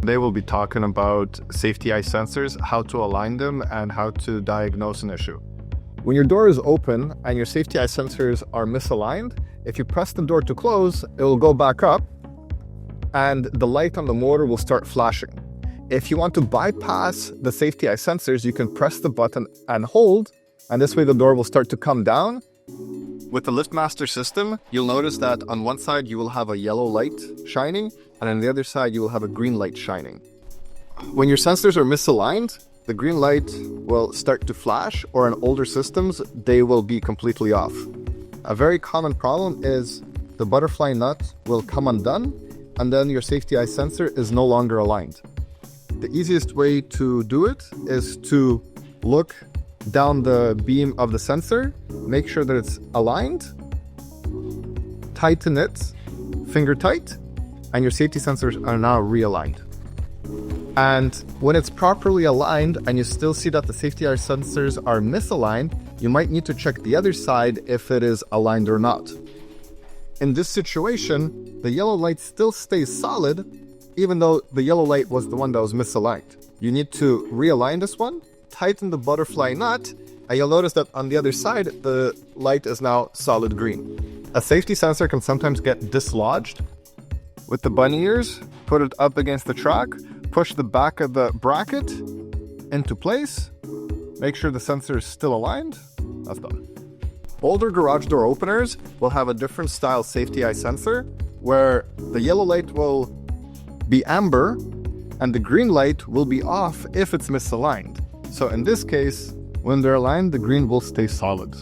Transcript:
Today we'll be talking about safety eye sensors, how to align them, and how to diagnose an issue. When your door is open and your safety eye sensors are misaligned, if you press the door to close, it will go back up and the light on the motor will start flashing. If you want to bypass the safety eye sensors, you can press the button and hold, and this way the door will start to come down. With the LiftMaster system, you'll notice that on one side you will have a yellow light shining, and on the other side you will have a green light shining. When your sensors are misaligned, the green light will start to flash, or in older systems, they will be completely off. A very common problem is the butterfly nut will come undone, and then your safety eye sensor is no longer aligned. The easiest way to do it is to look down the beam of the sensor, make sure that it's aligned, tighten it, finger tight, and your safety sensors are now realigned. And when it's properly aligned and you still see that the safety eye sensors are misaligned, you might need to check the other side if it is aligned or not. In this situation, the yellow light still stays solid, even though the yellow light was the one that was misaligned. You need to realign this one, tighten the butterfly nut, and you'll notice that on the other side, the light is now solid green. A safety sensor can sometimes get dislodged. With the bunny ears, put it up against the track, push the back of the bracket into place, make sure the sensor is still aligned. That's done. Older garage door openers will have a different style safety eye sensor where the yellow light will be amber and the green light will be off if it's misaligned. So in this case, when they're aligned, the green will stay solid.